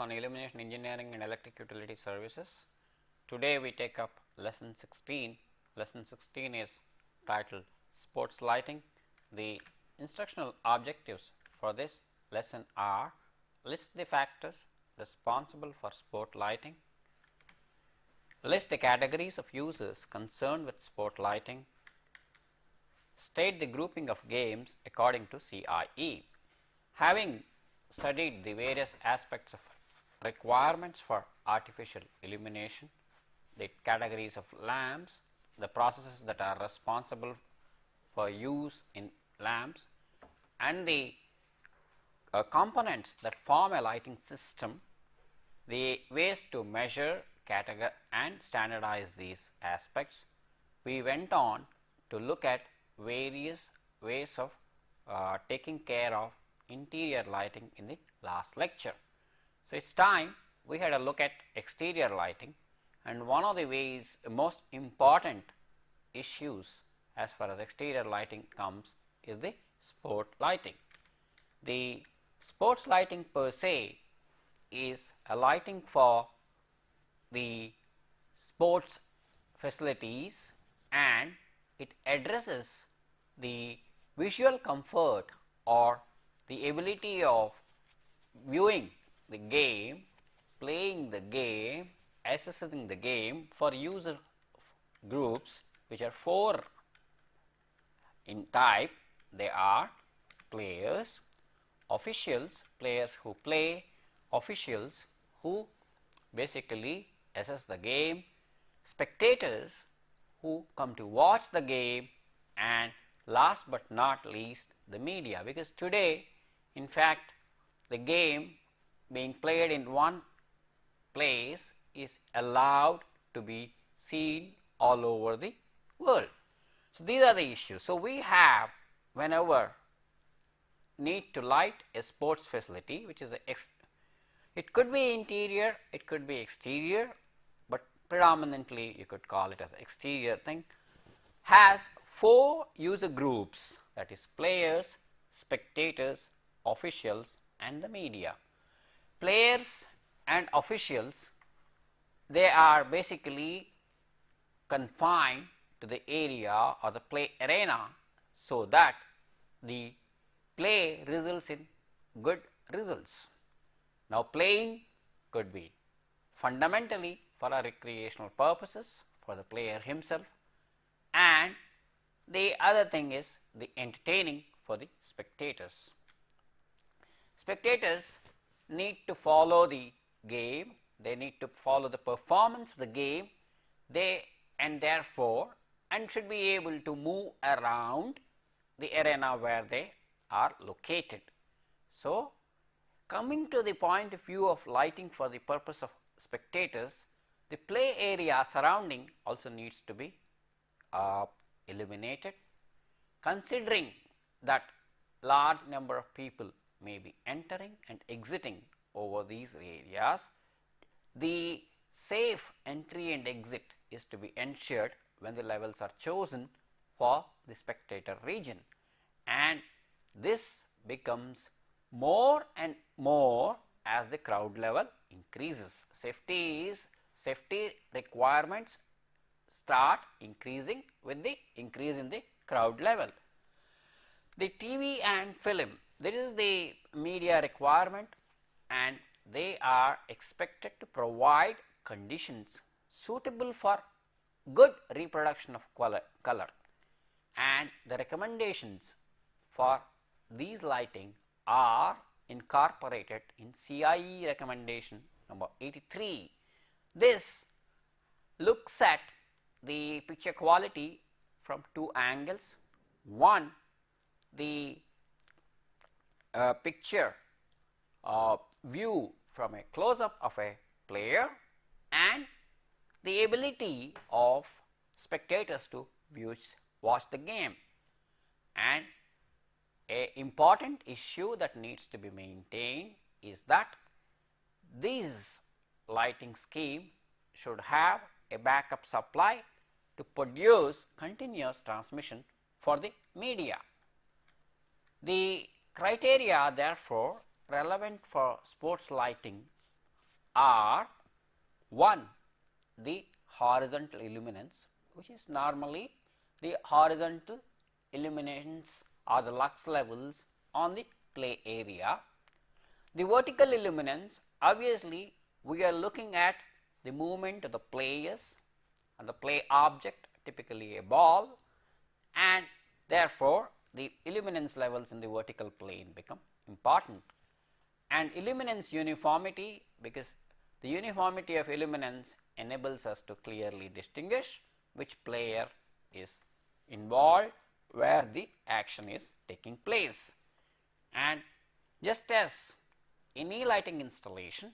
on Illumination Engineering and Electric Utility Services. Today we take up lesson 16. Lesson 16 is titled Sports Lighting. The instructional objectives for this lesson are: list the factors responsible for sport lighting, list the categories of users concerned with sport lighting, state the grouping of games according to CIE. Having studied the various aspects of requirements for artificial illumination, the categories of lamps, the processes that are responsible for use in lamps, and the components that form a lighting system, the ways to measure, categorize and standardize these aspects, we went on to look at various ways of taking care of interior lighting in the last lecture. So, it is time we had a look at exterior lighting, and one of the ways, most important issues as far as exterior lighting comes is the sport lighting. The sports lighting per se is a lighting for the sports facilities, and it addresses the visual comfort or the ability of viewing the game, playing the game, assessing the game for user groups, which are four in type. They are players, officials, players who play, officials who basically assess the game, spectators who come to watch the game, and last but not least the media, because today in fact the game being played in one place is allowed to be seen all over the world. So, these are the issues. So, we have, whenever need to light a sports facility, which is it could be interior, it could be exterior, but predominantly you could call it as exterior thing, has four user groups, that is players, spectators, officials and the media. Players and officials, they are basically confined to the area or the play arena, so that the play results in good results. Now, playing could be fundamentally for a recreational purposes for the player himself, and the other thing is the entertaining for the spectators. Spectators need to follow the game, they need to follow the performance of the game, and therefore should be able to move around the arena where they are located. So, coming to the point of view of lighting for the purpose of spectators, the play area surrounding also needs to be illuminated, considering that large number of people may be entering and exiting over these areas. The safe entry and exit is to be ensured when the levels are chosen for the spectator region, and this becomes more and more as the crowd level increases. Safety requirements start increasing with the increase in the crowd level. The TV and film, this is the media requirement, and they are expected to provide conditions suitable for good reproduction of color, and the recommendations for these lighting are incorporated in CIE recommendation number 83. This looks at the picture quality from two angles. One, the picture view from a close-up of a player, and the ability of spectators to watch the game. And an important issue that needs to be maintained is that this lighting scheme should have a backup supply to produce continuous transmission for the media. The criteria therefore relevant for sports lighting are: one, the horizontal illuminance, which is normally the horizontal illuminations or the lux levels on the play area. The vertical illuminance, obviously we are looking at the movement of the players and the play object, typically a ball, and therefore the illuminance levels in the vertical plane become important. And illuminance uniformity, because the uniformity of illuminance enables us to clearly distinguish which player is involved, where the action is taking place. And just as any lighting installation,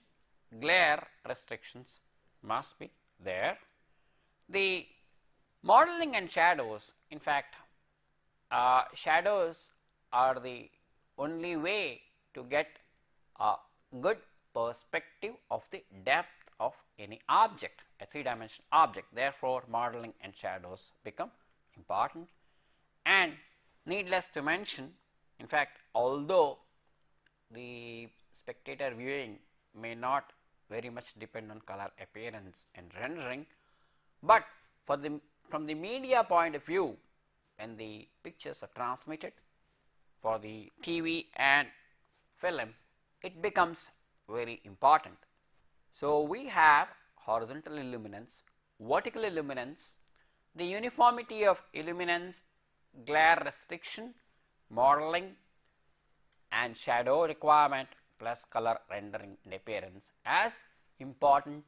glare restrictions must be there. The modeling and shadows, in fact, shadows are the only way to get a good perspective of the depth of any object, a three-dimensional object. Therefore, modeling and shadows become important. And needless to mention, in fact, although the spectator viewing may not very much depend on color appearance and rendering, but from the media point of view, when the pictures are transmitted for the TV and film, it becomes very important. So, we have horizontal illuminance, vertical illuminance, the uniformity of illuminance, glare restriction, modeling and shadow requirement, plus color rendering and appearance as important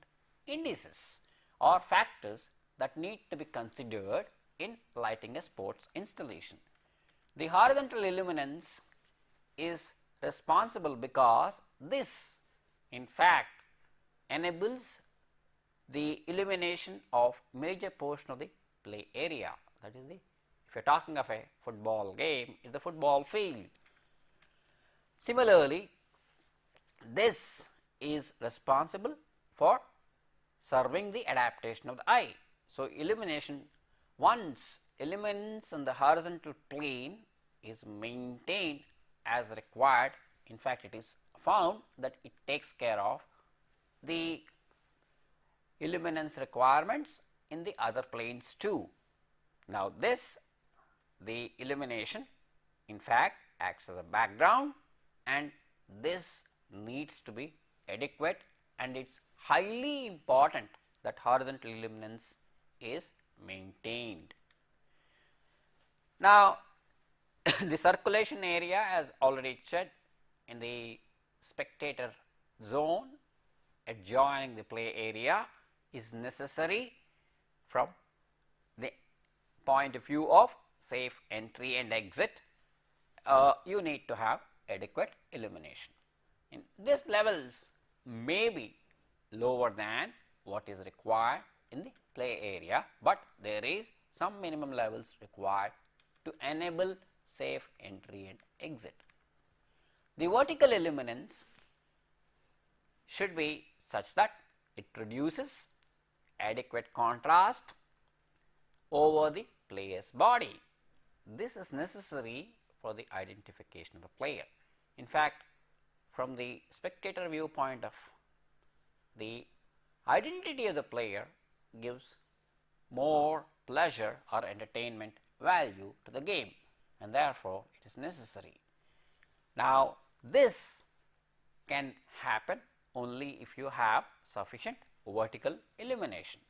indices or factors that need to be considered in lighting a sports installation. The horizontal illuminance is responsible because this in fact enables the illumination of major portion of the play area, that is, if you are talking of a football game, is the football field. Similarly, this is responsible for serving the adaptation of the eye. So, illumination, once illuminance on the horizontal plane is maintained as required, in fact it is found that it takes care of the illuminance requirements in the other planes too. Now, the illumination in fact acts as a background, and this needs to be adequate, and it is highly important that horizontal illuminance is maintained. Now, the circulation area, as already said, in the spectator zone adjoining the play area is necessary from the point of view of safe entry and exit. You need to have adequate illumination. In these levels may be lower than what is required in the play area, but there is some minimum levels required to enable safe entry and exit. The vertical illuminance should be such that it produces adequate contrast over the player's body. This is necessary for the identification of the player. In fact, from the spectator viewpoint of the identity of the player gives more pleasure or entertainment value to the game, and therefore it is necessary. Now, this can happen only if you have sufficient vertical illumination.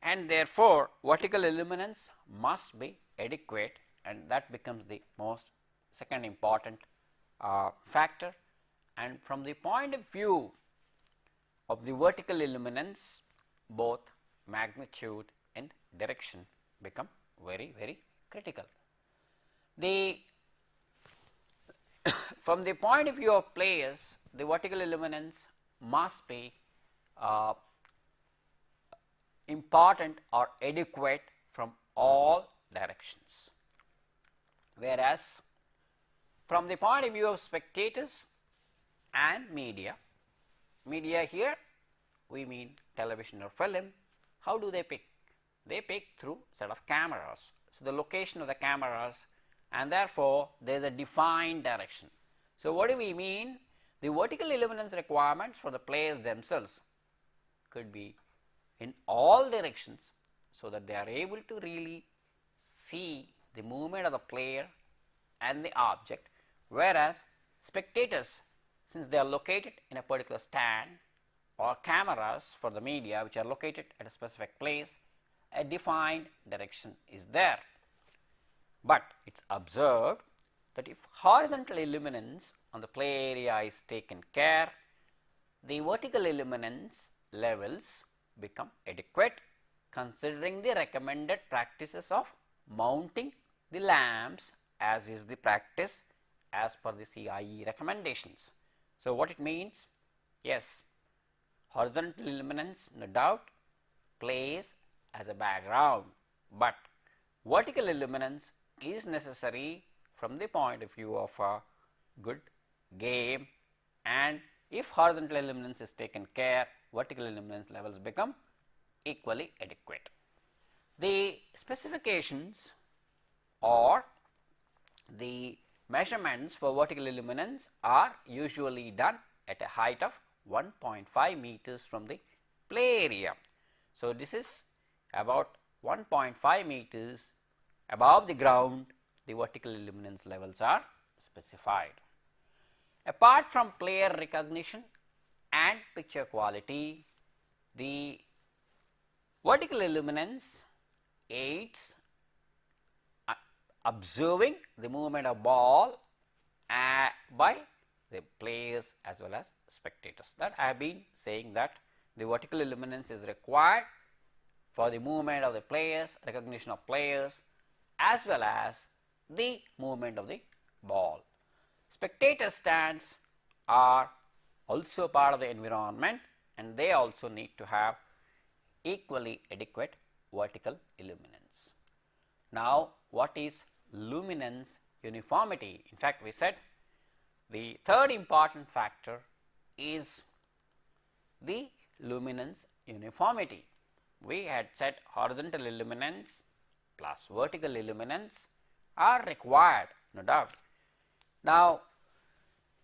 And therefore, vertical illuminance must be adequate, and that becomes the most second important factor. And from the point of view of the vertical illuminance, both magnitude and direction become very, very critical. From the point of view of players, the vertical illuminance must be important or adequate from all directions, whereas from the point of view of spectators and media here we mean television or film, how do they pick? They pick through set of cameras. So, the location of the cameras, and therefore, there is a defined direction. So, what do we mean? The vertical illuminance requirements for the players themselves could be in all directions, so that they are able to really see the movement of the player and the object, whereas spectators, since they are located in a particular stand, or cameras for the media which are located at a specific place, a defined direction is there. But it is observed that if horizontal illuminance on the play area is taken care, the vertical illuminance levels become adequate, considering the recommended practices of mounting the lamps as is the practice as per the CIE recommendations. So, what it means? Yes, horizontal illuminance no doubt plays as a background, but vertical illuminance is necessary from the point of view of a good game, and if horizontal illuminance is taken care, vertical illuminance levels become equally adequate. The specifications or the measurements for vertical illuminance are usually done at a height of 1.5 meters from the play area. So, this is about 1.5 meters above the ground, the vertical illuminance levels are specified. Apart from player recognition and picture quality, the vertical illuminance aids observing the movement of ball by the players as well as spectators. That I have been saying that the vertical illuminance is required for the movement of the players, recognition of players, as well as the movement of the ball. Spectator stands are also part of the environment, and they also need to have equally adequate vertical illuminance. Now, what is luminance uniformity? In fact, we said the third important factor is the luminance uniformity. We had said horizontal illuminance plus vertical illuminance are required, no doubt. Now,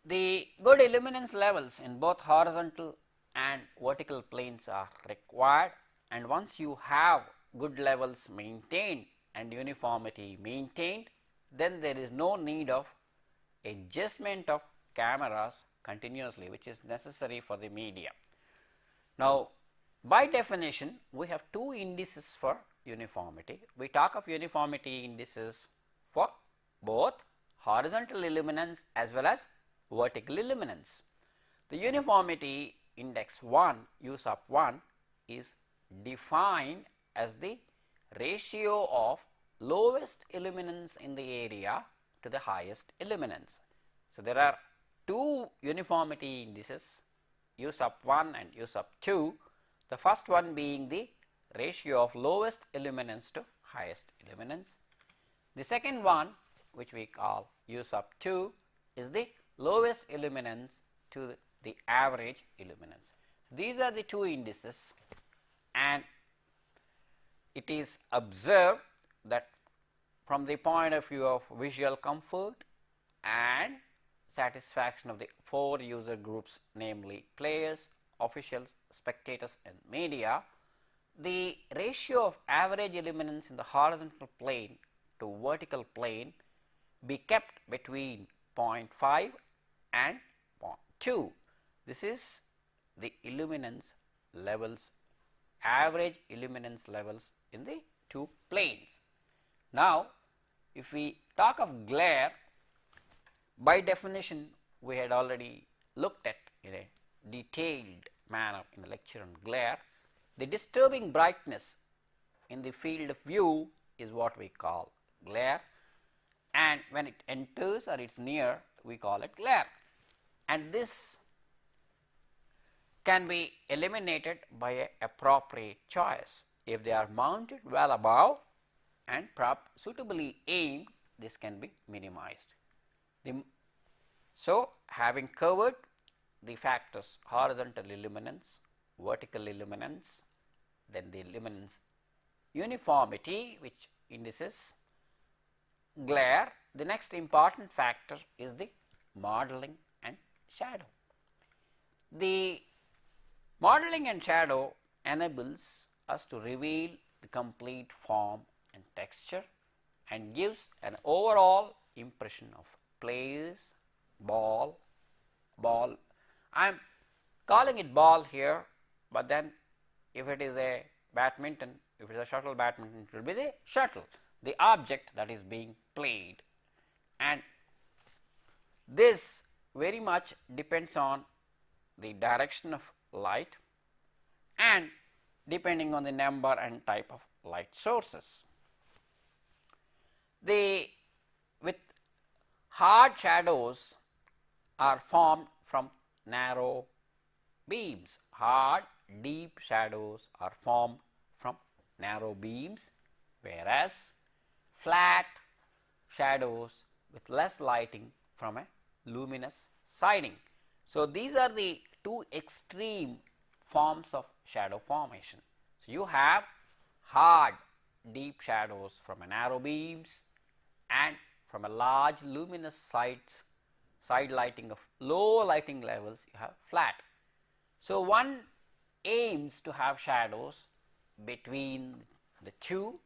the good illuminance levels in both horizontal and vertical planes are required, and once you have good levels maintained and uniformity maintained, then there is no need of adjustment of cameras continuously, which is necessary for the media. Now, by definition, we have two indices for uniformity. We talk of uniformity indices for both horizontal illuminance as well as vertical illuminance. The uniformity index 1, U sub 1, is defined as the ratio of lowest illuminance in the area to the highest illuminance. So, there are two uniformity indices, U sub 1 and U sub 2, the first one being the ratio of lowest illuminance to highest illuminance. The second one, which we call U sub 2, is the lowest illuminance to the average illuminance. These are the two indices, and it is observed that from the point of view of visual comfort and satisfaction of the four user groups, namely players, officials, spectators and media, the ratio of average illuminance in the horizontal plane to vertical plane be kept between 0.5 and 0.2. This is the illuminance levels, average illuminance levels in the two planes. Now, if we talk of glare, by definition we had already looked at in a detailed manner in the lecture on glare. The disturbing brightness in the field of view is what we call glare, and when it enters or it is near, we call it glare, and this can be eliminated by an appropriate choice. If they are mounted well above and suitably aimed, this can be minimized. So, having covered the factors horizontal illuminance, vertical illuminance, then the illuminance uniformity, which indices glare, the next important factor is the modeling and shadow. The modeling and shadow enables us to reveal the complete form and texture and gives an overall impression of players, ball. I am calling it ball here, but then if it is a badminton, if it is a shuttle badminton, it will be the shuttle, the object that is being played. And this very much depends on the direction of light and depending on the number and type of light sources. With hard shadows are formed from narrow beams. Hard, deep shadows are formed from narrow beams, whereas flat shadows with less lighting from a luminous siding. So, these are the two extreme forms of shadow formation. So, you have hard deep shadows from a narrow beams and from a large luminous side lighting of low lighting levels you have flat. So, one aims to have shadows between the two,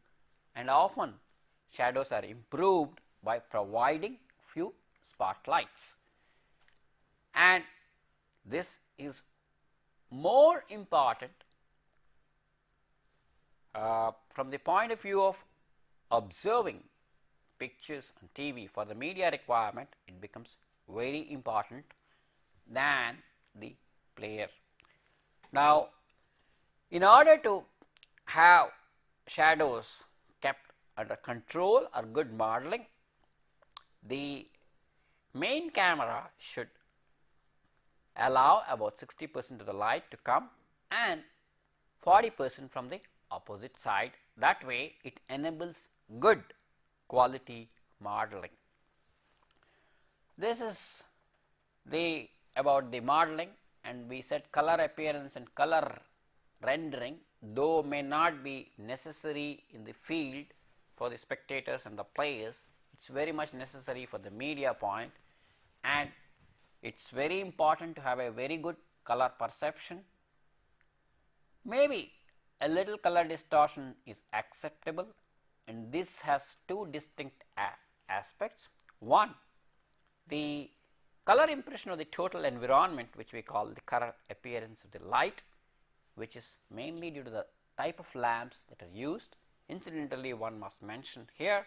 and often shadows are improved by providing few spotlights, and this is more important from the point of view of observing pictures on TV. For the media requirement, it becomes very important than the player. Now, in order to have shadows kept under control or good modeling, the main camera should allow about 60% of the light to come and 40% from the opposite side. That way it enables good quality modeling. This is about the modeling, and we said color appearance and color rendering, though may not be necessary in the field for the spectators and the players, it is very much necessary for the media point, and it is very important to have a very good color perception. Maybe a little color distortion is acceptable, and this has two distinct aspects. One, the color impression of the total environment, which we call the color appearance of the light, which is mainly due to the type of lamps that are used. Incidentally, one must mention here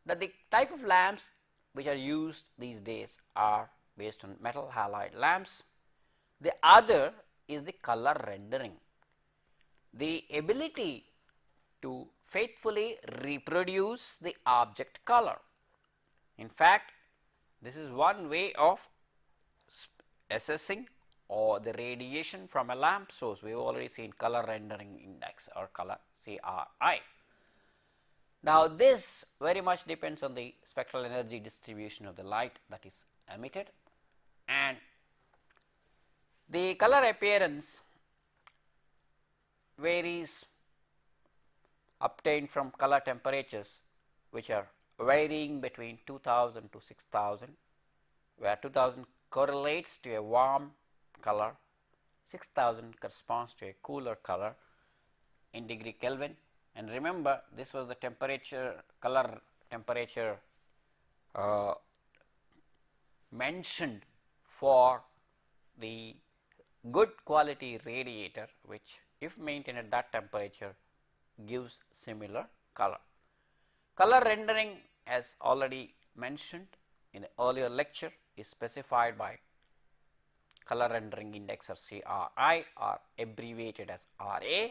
that the type of lamps which are used these days are based on metal halide lamps. The other is the color rendering, the ability to faithfully reproduce the object color. In fact, this is one way of assessing or the radiation from a lamp source. We have already seen color rendering index or color CRI. Now, this very much depends on the spectral energy distribution of the light that is emitted, and the color appearance varies obtained from color temperatures which are varying between 2000 to 6000, where 2000 correlates to a warm color, 6000 corresponds to a cooler color in degree Kelvin. And remember, this was the temperature, color temperature mentioned for the good quality radiator, which if maintained at that temperature gives similar color. Color rendering, as already mentioned in the earlier lecture, is specified by color rendering index or CRI, or abbreviated as RA.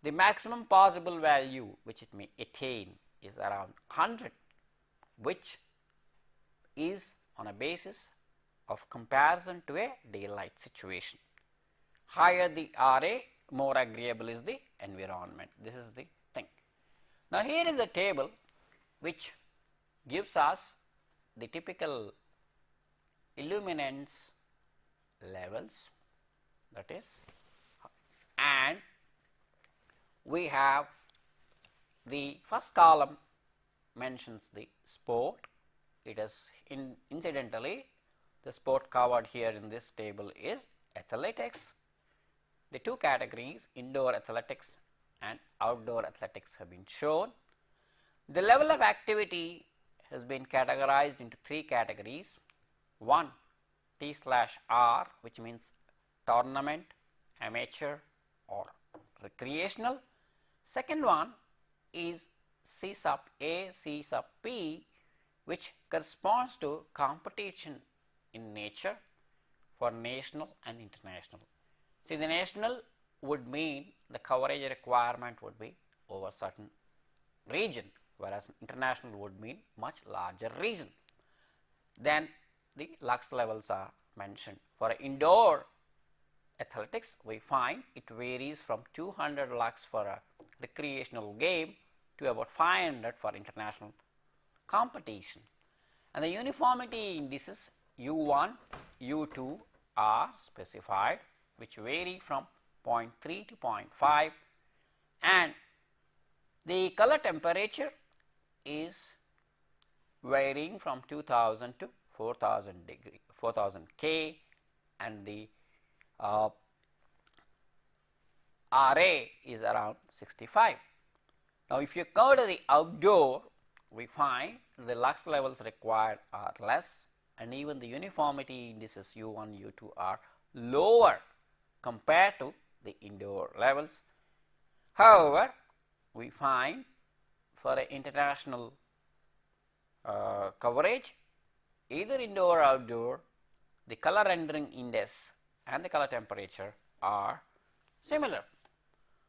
The maximum possible value which it may attain is around 100, which is on a basis of comparison to a daylight situation. Higher the RA, more agreeable is the environment. This is the thing. Now, here is a table which gives us the typical illuminance levels, that is, and we have the first column mentions the sport. It is incidentally, the sport covered here in this table is athletics. The two categories, indoor athletics and outdoor athletics, have been shown. The level of activity has been categorized into three categories. One, T/R, which means tournament, amateur or recreational. Second one is C sub A, C sub P, which corresponds to competition in nature for national and international. See, the national would mean the coverage requirement would be over certain region, whereas international would mean much larger region. Then the lux levels are mentioned. For indoor athletics, we find it varies from 200 lux for a recreational game to about 500 for international competition. And the uniformity indices U1, U2 are specified, which vary from 0.3 to 0.5, and the color temperature is varying from 2000 to 4000 degree, 4000 K, and the RA is around 65. Now, if you go to the outdoor, we find the lux levels required are less, and even the uniformity indices U1, U2 are lower compared to the indoor levels. However, we find for an international coverage, either indoor or outdoor, the color rendering index and the color temperature are similar.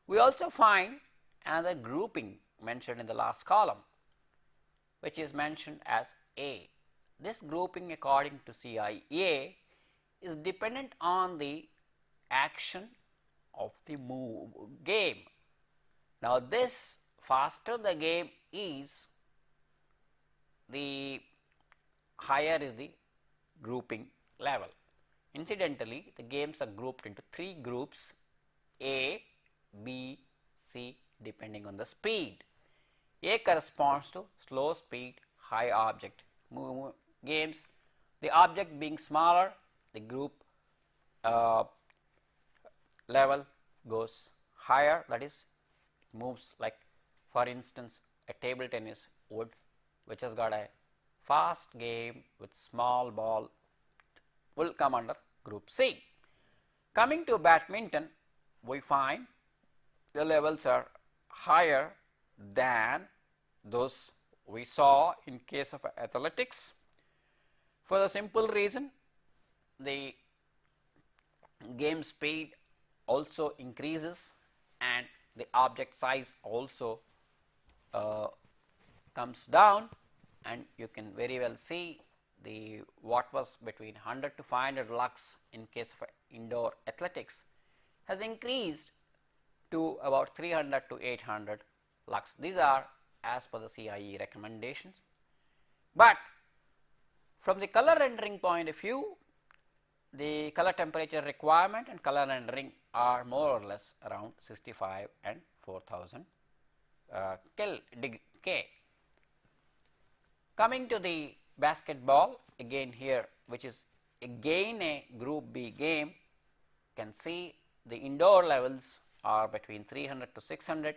We also find another grouping mentioned in the last column, which is mentioned as A. This grouping, according to CIA, is dependent on the action of the game. Now, this faster the game is, the higher is the grouping level. Incidentally, the games are grouped into three groups: A, B, C, depending on the speed. A corresponds to slow speed, high object games. The object being smaller, the group level goes higher, that is, moves like, for instance, a table tennis wood, which has got a fast game with small ball, will come under group C. Coming to badminton, we find the levels are higher than those we saw in case of athletics, for the simple reason the game speed also increases and the object size also comes down, and you can very well see the what was between 100 to 500 lux in case of indoor athletics has increased to about 300 to 800 lux. These are as per the CIE recommendations. But from the color rendering point of view, the color temperature requirement and color rendering are more or less around 65 and 4000 K. Coming to the basketball, again here, which is again a group B game, can see the indoor levels are between 300 to 600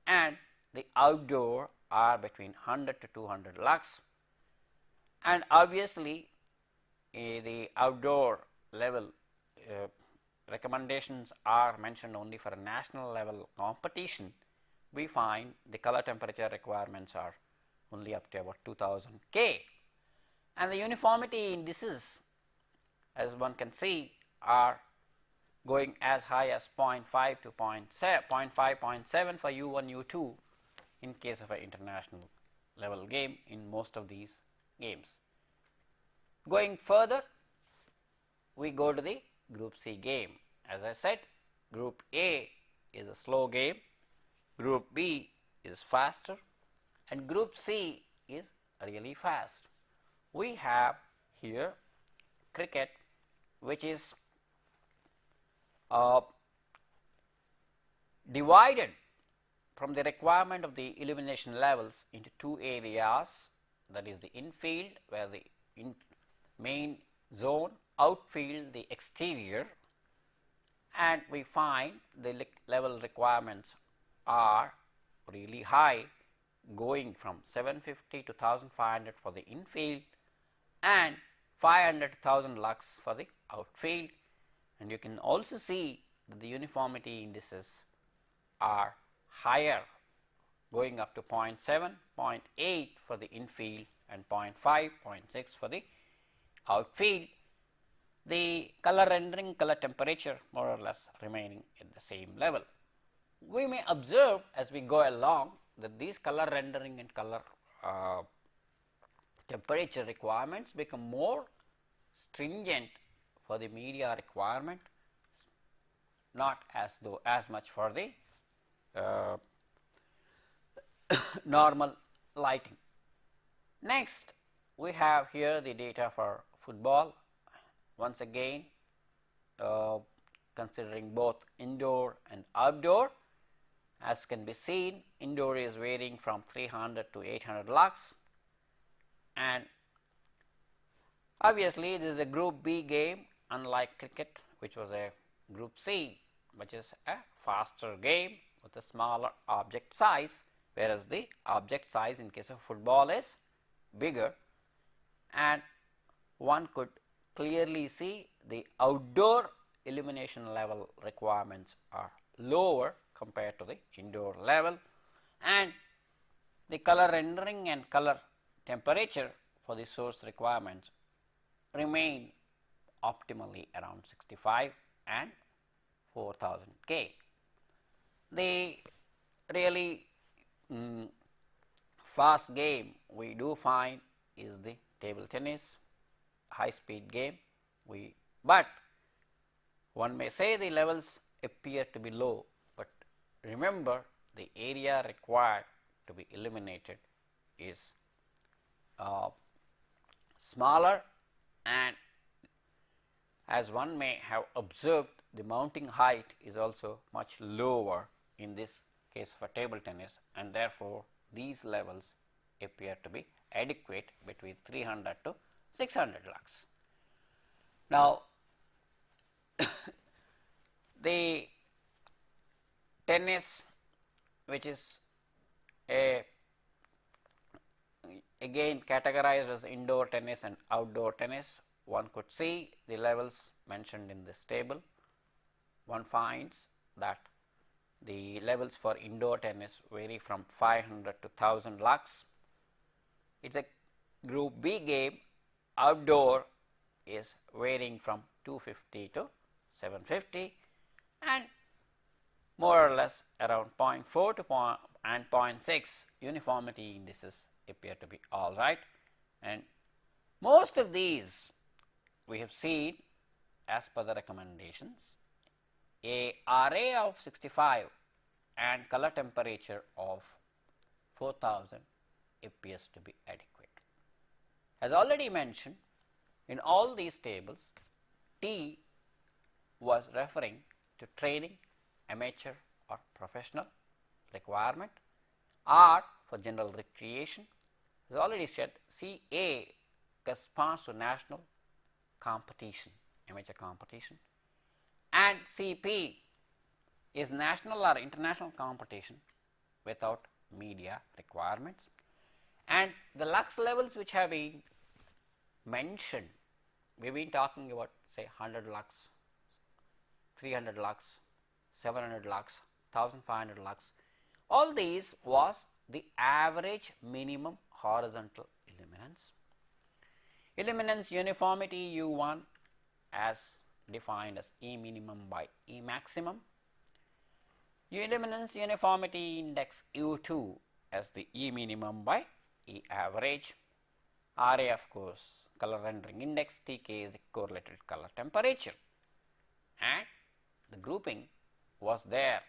and the outdoor are between 100 to 200 lux, and obviously the outdoor level recommendations are mentioned only for a national level competition. We find the color temperature requirements are only up to about 2000 K, and the uniformity indices, as one can see, are going as high as 0.5 to 0.5, 0.7 for U1, U2 in case of an international level game in most of these games. Going further, we go to the group C game. As I said, group A is a slow game, group B is faster, and group C is really fast. We have here cricket, which is divided from the requirement of the illumination levels into two areas, that is the infield, where the main zone, outfield the exterior. and we find the level requirements are really high, going from 750 to 1500 for the infield and 500 to 1000 lux for the outfield. And you can also see that the uniformity indices are higher, going up to 0.7, 0.8 for the infield and 0.5, 0.6 for the outfield. The color rendering, color temperature more or less remaining at the same level. We may observe as we go along that these color rendering and color temperature requirements become more stringent for the media requirement, not as much for the normal lighting. Next, we have here the data for football. Once again, considering both indoor and outdoor. As can be seen, indoor is varying from 300 to 800 lux, and obviously this is a group B game, unlike cricket which was a group C, which is a faster game with a smaller object size, whereas the object size in case of football is bigger. And one could clearly see the outdoor illumination level requirements are lower compared to the indoor level, and the color rendering and color temperature for the source requirements remain optimally around 65 and 4000 K. The really fast game we do find is the table tennis, high speed game. But one may say the levels appear to be low, but remember the area required to be illuminated is smaller, and as one may have observed, the mounting height is also much lower in this case for table tennis, and therefore these levels appear to be adequate between 300 to 600 lux. Now, the tennis, which is again categorized as indoor tennis and outdoor tennis, one could see the levels mentioned in this table. One finds that the levels for indoor tennis vary from 500 to 1000 lux. It is a group B game. Outdoor is varying from 250 to 750, and more or less around 0.4 to 0.6 uniformity indices appear to be all right. And most of these we have seen as per the recommendations. A RA of 65 and color temperature of 4000 appears to be adequate. As already mentioned, in all these tables, T was referring to training, amateur or professional requirement. R for general recreation. As already said, CA corresponds to national competition, amateur competition, and CP is national or international competition without media requirements. And the lux levels which have been mentioned, we have been talking about say 100 lux, 300 lux, 700 lux, 1500 lux. All these was the average minimum horizontal illuminance. Illuminance uniformity U1 as defined as E minimum by E maximum. Illuminance uniformity index U2 as the E minimum by E average. RA of course color rendering index, TK is the correlated color temperature, and the grouping was there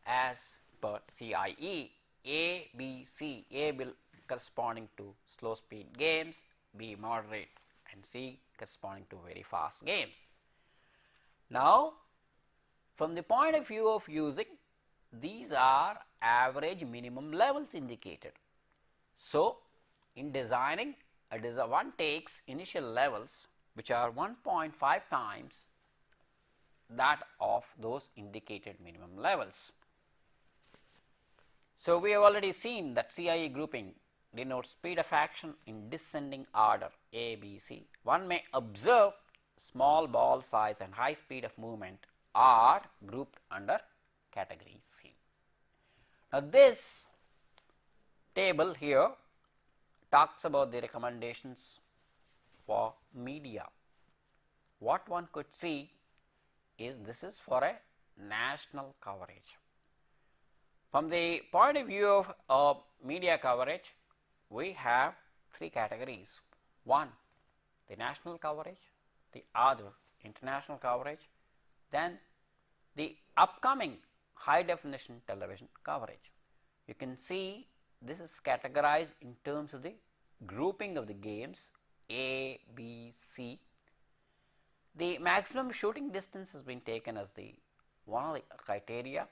as per CIE, A, B, C, A corresponding to slow speed games, B moderate, and C corresponding to very fast games. Now, from the point of view of using, these are average minimum levels indicated. So, in designing, one takes initial levels which are 1.5 times that of those indicated minimum levels. So, we have already seen that CIE grouping denotes speed of action in descending order A, B, C. One may observe small ball size and high speed of movement are grouped under category C. Now, this table here talks about the recommendations for media. What one could see is this is for a national coverage. From the point of view of media coverage, we have three categories. One, the national coverage, the other international coverage, then the upcoming high definition television coverage. You can see this is categorized in terms of the grouping of the games A, B, C. The maximum shooting distance has been taken as the one of the criteria,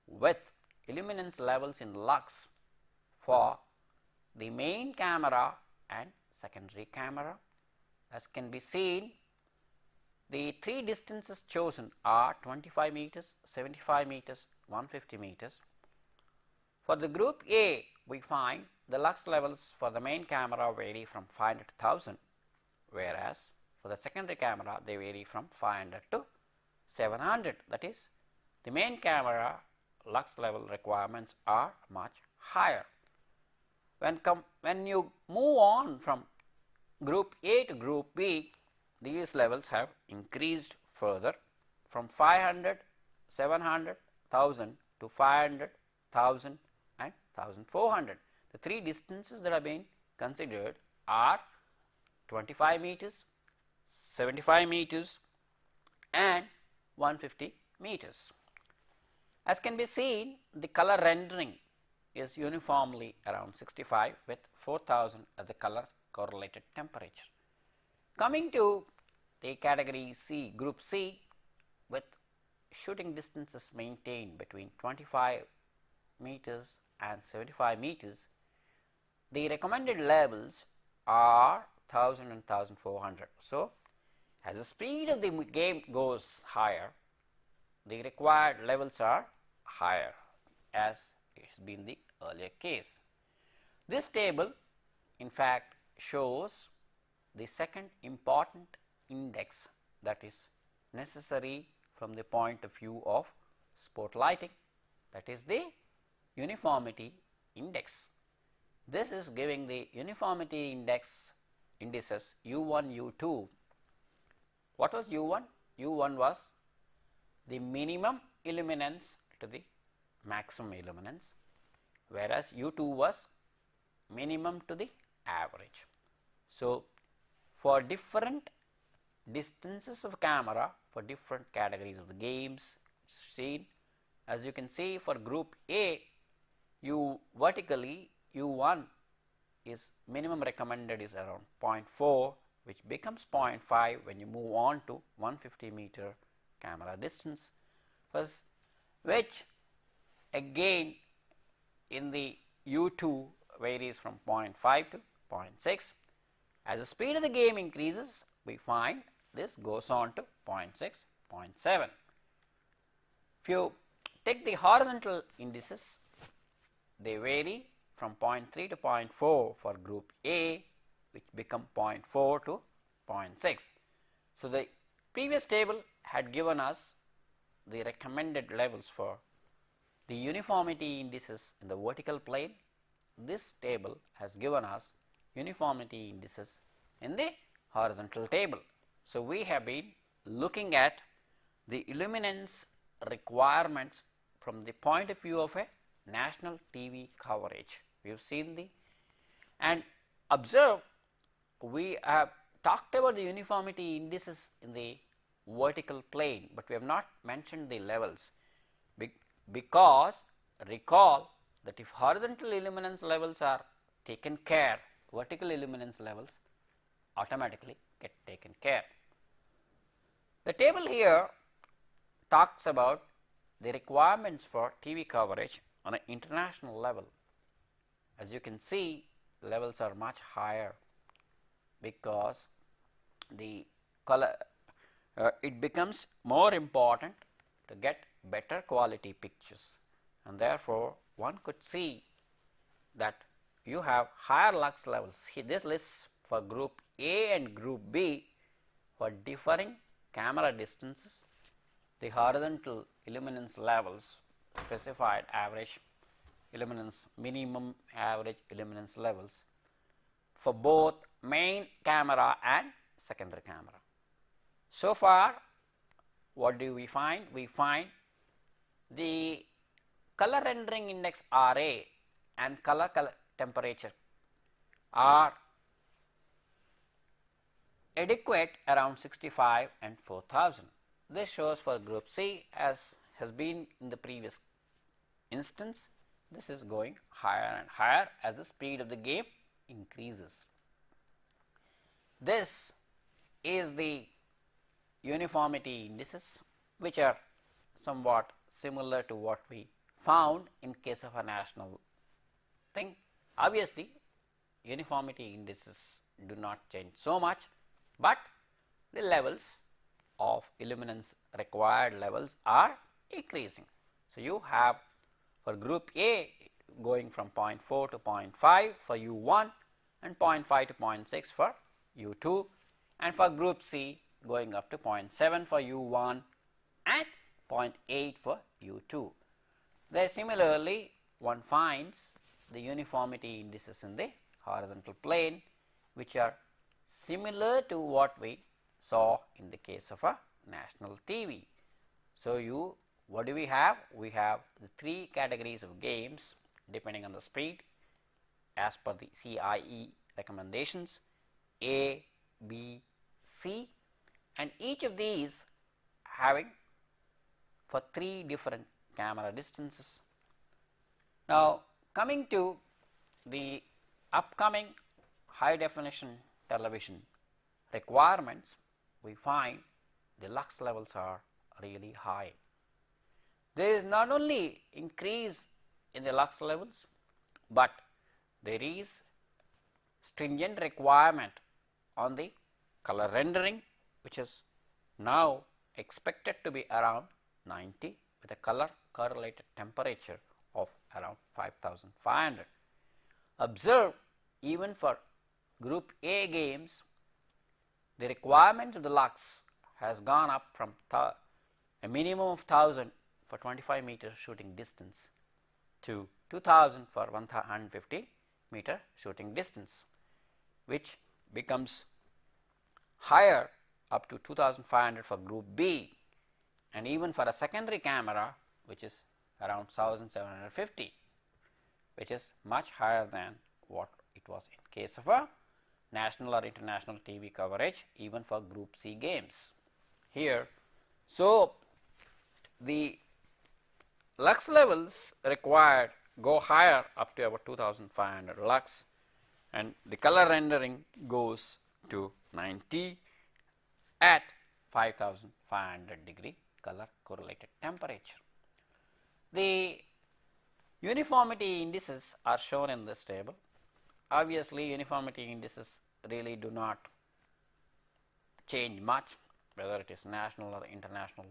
with illuminance levels in lux for the main camera and secondary camera. As can be seen, the three distances chosen are 25 meters, 75 meters, 150 meters. For the group A, we find the lux levels for the main camera vary from 500 to 1000, whereas for the secondary camera they vary from 500 to 700. That is, the main camera lux level requirements are much higher. When you move on from group A to group B, these levels have increased further from 500, 700, 1000 to 500, 1000 and 1400. The three distances that have been considered are 25 meters, 75 meters and 150 meters. As can be seen, the color rendering is uniformly around 65 with 4000 as the color correlated temperature. Coming to the category C, group C, with shooting distances maintained between 25 meters and 75 meters, the recommended levels are 1000 and 1400. So, as the speed of the game goes higher, the required levels are higher, as it has been the earlier case. This table in fact shows the second important index that is necessary from the point of view of sport lighting, that is the uniformity index. This is giving the uniformity indices U1, U2. What was U1? U1 was the minimum illuminance to the maximum illuminance, whereas U2 was minimum to the average. So, for different distances of camera for different categories of the games seen, as you can see for group A, vertically U1 is minimum recommended is around 0.4, which becomes 0.5 when you move on to 150 meter camera distance, which again in the U2 varies from 0.5 to 0.6. As the speed of the game increases, we find this goes on to 0.6, 0.7. If you take the horizontal indices, they vary from 0.3 to 0.4 for group A, which become 0.4 to 0.6. So, the previous table had given us the recommended levels for the uniformity indices in the vertical plane. This table has given us uniformity indices in the horizontal table. So, we have been looking at the illuminance requirements from the point of view of a national TV coverage. We have seen and observe, we have talked about the uniformity indices in the vertical plane, but we have not mentioned the levels, because recall that if horizontal illuminance levels are taken care, vertical illuminance levels automatically get taken care. The table here talks about the requirements for TV coverage on an international level. As you can see, levels are much higher because the it becomes more important to get better quality pictures, and therefore one could see that you have higher lux levels. This lists for group A and group B for differing camera distances. The horizontal illuminance levels specified average illuminance, minimum average illuminance levels for both main camera and secondary camera. So far, what do we find? We find the color rendering index RA and color temperature are adequate around 65 and 4000. This shows for group C, as has been in the previous instance. This is going higher and higher as the speed of the game increases. This is the uniformity indices, which are somewhat similar to what we found in case of a national thing. Obviously, uniformity indices do not change so much, but the levels of illuminance, required levels, are increasing. So, you have for group A going from 0.4 to 0.5 for U1 and 0.5 to 0.6 for U2, and for group C going up to 0.7 for U1 and 0.8 for U2. There similarly, one finds the uniformity indices in the horizontal plane, which are similar to what we saw in the case of a national TV. So, what do we have? We have the three categories of games depending on the speed as per the CIE recommendations: A, B, C, and each of these having for three different camera distances. Now, coming to the upcoming high definition television requirements, we find the lux levels are really high. There is not only increase in the lux levels, but there is stringent requirement on the color rendering, which is now expected to be around 90 with a color correlated temperature of around 5500. Observe, even for group A games, the requirement of the lux has gone up from a minimum of 1000 for 25 meter shooting distance to 2000 for 150 meter shooting distance, which becomes higher up to 2500 for group B, and even for a secondary camera, which is around 1750, which is much higher than what it was in case of a national or international TV coverage, even for group C games here. So, the lux levels required go higher up to about 2500 lux, and the color rendering goes to 90 at 5500 degree color correlated temperature. The uniformity indices are shown in this table. Obviously, uniformity indices really do not change much, whether it is national or international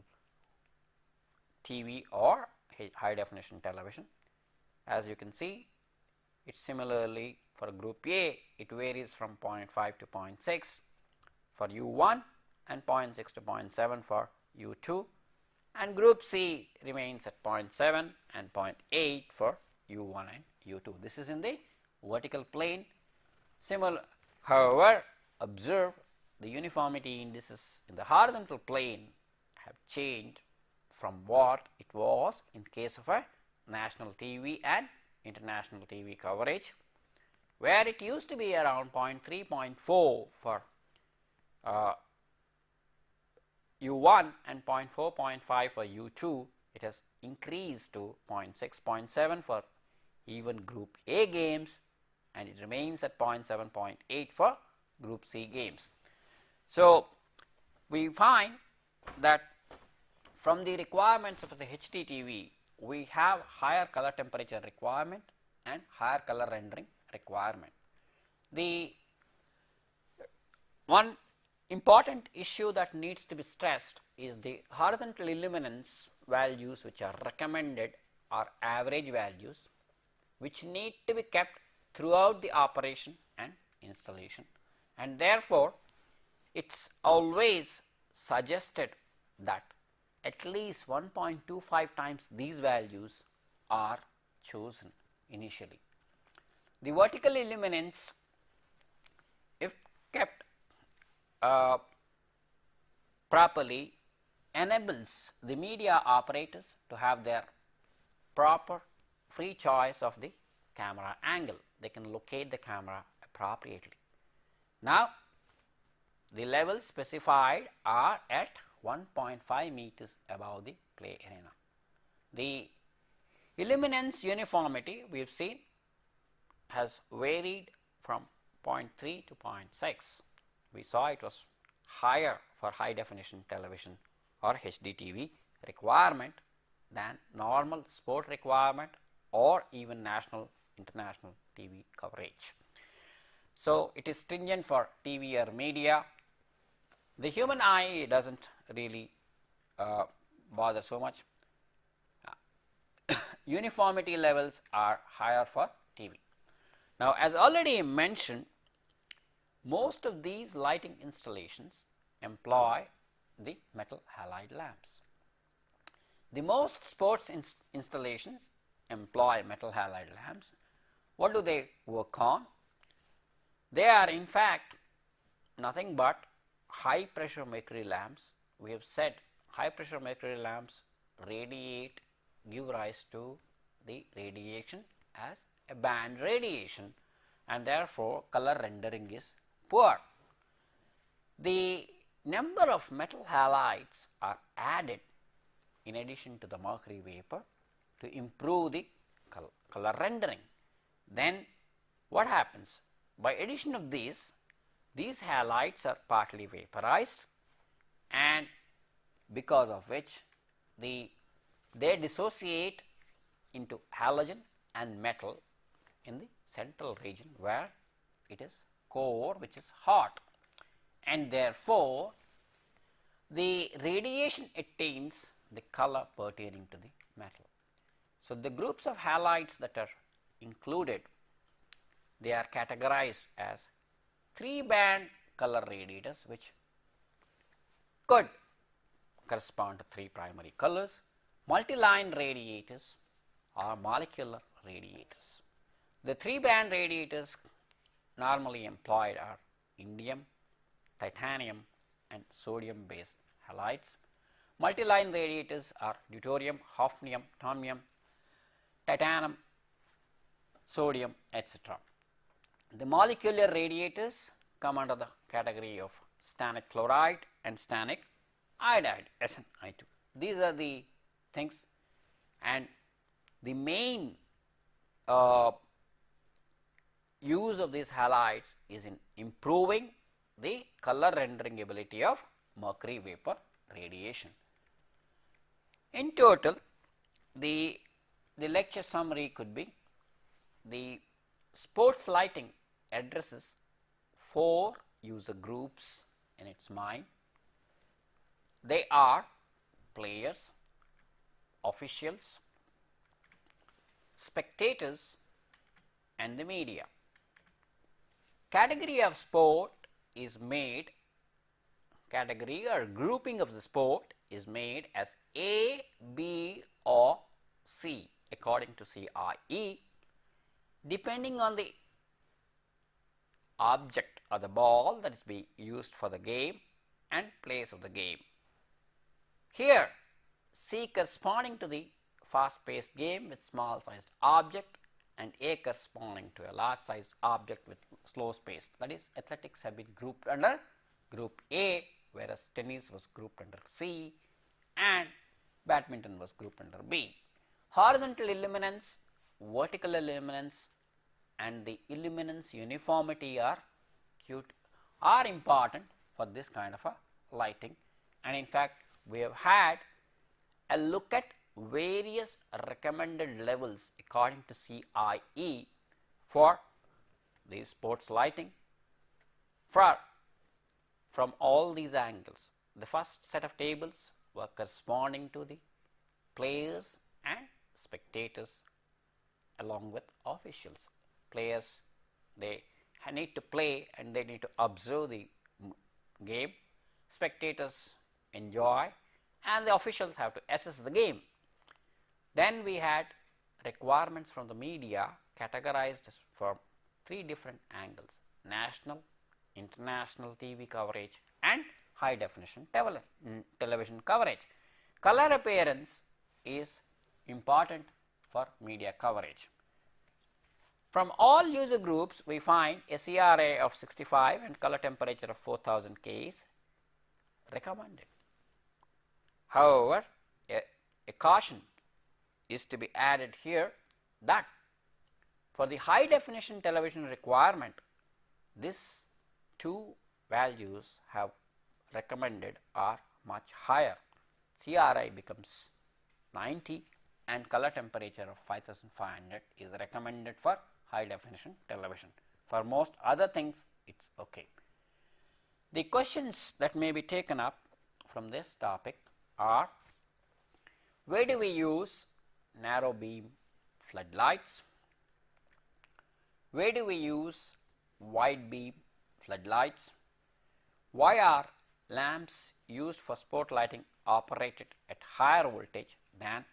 TV or high definition television. As you can see, it similarly for group A, it varies from 0.5 to 0.6 for U1 and 0.6 to 0.7 for U2, and group C remains at 0.7 and 0.8 for U1 and U2. This is in the vertical plane. However, observe the uniformity indices in the horizontal plane have changed from what it was in case of a national TV and international TV coverage, where it used to be around 0.3, 0.4 for U1 and 0.4, 0.5 for U2. It has increased to 0.6, 0.7 for even group A games, and it remains at 0.7, 0.8 for group C games. So, we find that from the requirements of the HDTV, we have higher color temperature requirement and higher color rendering requirement. The one important issue that needs to be stressed is the horizontal illuminance values which are recommended are average values which need to be kept throughout the operation and installation, and therefore it's always suggested that at least 1.25 times these values are chosen initially. The vertical illuminance, if kept properly, enables the media operators to have their proper free choice of the camera angle. They can locate the camera appropriately. Now, the levels specified are at 1.5 meters above the play arena. The illuminance uniformity we have seen has varied from 0.3 to 0.6. We saw it was higher for high definition television or HD TV requirement than normal sport requirement or even national international TV coverage. So, it is stringent for TV or media. The human eye does not really bother so much. Uniformity levels are higher for TV. Now, as already mentioned, most of these lighting installations employ the metal halide lamps. The most sports installations employ metal halide lamps. What do they work on? They are in fact nothing but high pressure mercury lamps. We have said high pressure mercury lamps radiate, give rise to the radiation as a band radiation, and therefore color rendering is poor. The number of metal halides are added in addition to the mercury vapor to improve the color rendering. Then what happens? By addition of these halides are partly vaporized, and because of which they dissociate into halogen and metal in the central region where it is core which is hot, and therefore the radiation attains the color pertaining to the metal. So, the groups of halides that are included, they are categorized as 3-band color radiators which could correspond to 3 primary colors, multi-line radiators or molecular radiators. The 3-band radiators normally employed are indium, titanium and sodium based halides. Multi-line radiators are deuterium, hafnium, thorium, titanium, sodium, etc. The molecular radiators come under the category of stannic chloride and stannic iodide, SnI2. These are the things, and the main use of these halides is in improving the color rendering ability of mercury vapor radiation. In total, the lecture summary could be: the sports lighting addresses 4 user groups in its mind. They are players, officials, spectators and the media. Category of sport is made, category or grouping of the sport is made as A, B or C according to CIE, depending on the object or the ball that is being used for the game and place of the game. Here C corresponding to the fast paced game with small sized object, and A corresponding to a large sized object with slow spaced. That is, athletics have been grouped under group A, whereas tennis was grouped under C and badminton was grouped under B. Horizontal illuminance, vertical illuminance and the illuminance uniformity are important for this kind of a lighting, and in fact we have had a look at various recommended levels according to CIE for the sports lighting. For from all these angles. The first set of tables were corresponding to the players and spectators along with officials. Players, they need to play and they need to observe the game. Spectators enjoy and the officials have to assess the game. Then we had requirements from the media categorized from 3 different angles: national, international TV coverage and high definition television coverage. Color appearance is important for media coverage. From all user groups, we find a CRA of 65 and color temperature of 4000 K is recommended. However, a caution is to be added here that for the high definition television requirement, these 2 values have recommended are much higher. CRI becomes 90 and color temperature of 5500 is recommended for high definition television. For most other things, it is okay. The questions that may be taken up from this topic are: where do we use narrow beam floodlights? Where do we use wide beam floodlights? Why are lamps used for spot lighting operated at higher voltage than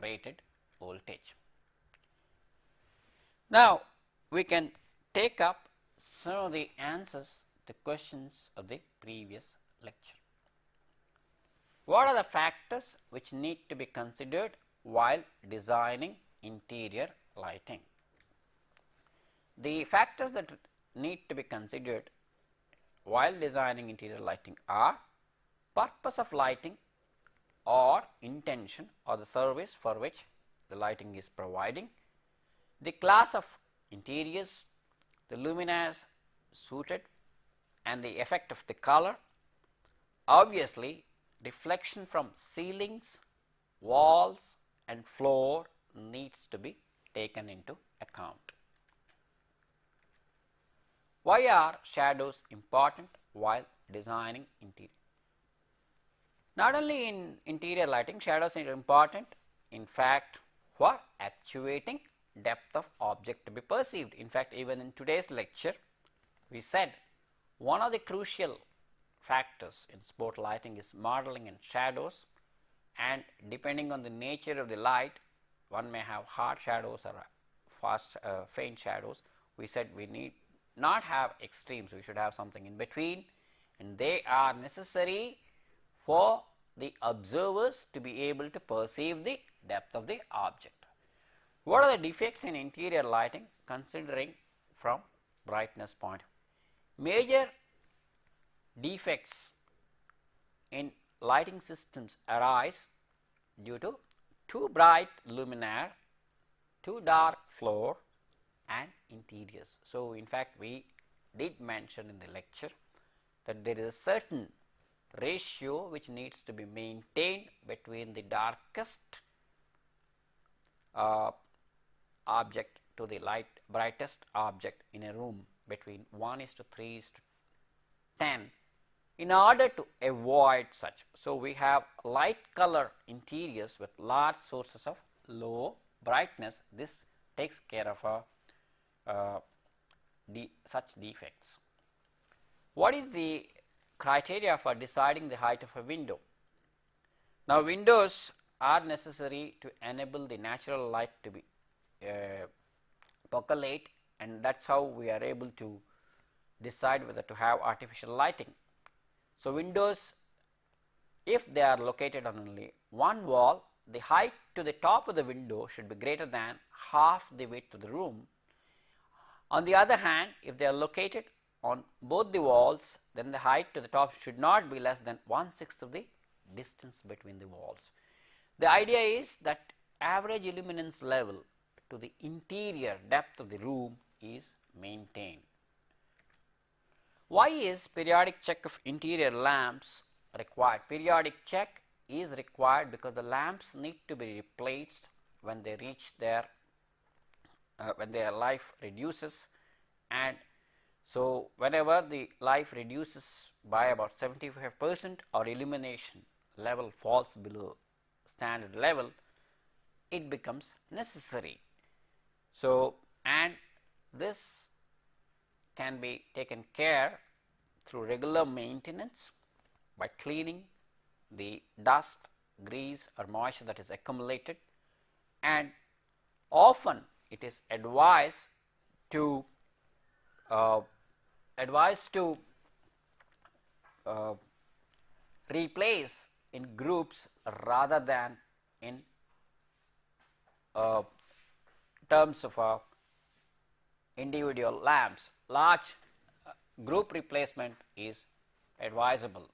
rated voltage? Now, we can take up some of the answers to questions of the previous lecture. What are the factors which need to be considered while designing interior lighting? The factors that need to be considered while designing interior lighting are: purpose of lighting or intention or the service for which the lighting is providing, the class of interiors, the luminaires suited and the effect of the color. Obviously, reflection from ceilings, walls and floor needs to be taken into account. Why are shadows important while designing interior? Not only in interior lighting, shadows are important, in fact, for actuating depth of object to be perceived. In fact, even in today's lecture, we said one of the crucial factors in spot lighting is modeling and shadows, and depending on the nature of the light, one may have hard shadows or fast faint shadows. We said we need not have extremes, we should have something in between, and they are necessary for the observers to be able to perceive the depth of the object. What are the defects in interior lighting considering from brightness point? Major defects in lighting systems arise due to too bright luminaire, too dark floor and interiors. So, in fact, we did mention in the lecture that there is a certain ratio which needs to be maintained between the darkest object to the brightest object in a room, between 1:3:10, in order to avoid such. So, we have light color interiors with large sources of low brightness. This takes care of such defects. What is the criteria for deciding the height of a window? Now, windows are necessary to enable the natural light to be percolate, and that is how we are able to decide whether to have artificial lighting. So, windows, if they are located on only one wall, the height to the top of the window should be greater than half the width of the room. On the other hand, if they are located on both the walls, then the height to the top should not be less than 1/6 of the distance between the walls. The idea is that average illuminance level to the interior depth of the room is maintained. Why is periodic check of interior lamps required? Periodic check is required because the lamps need to be replaced when they reach their when their life reduces, and So, whenever the life reduces by about 75% or illumination level falls below standard level, it becomes necessary. So, and this can be taken care through regular maintenance by cleaning the dust, grease or moisture that is accumulated, and often it is advised to uh, uh, replace in groups rather than in uh, terms of individual lamps. Large group replacement is advisable.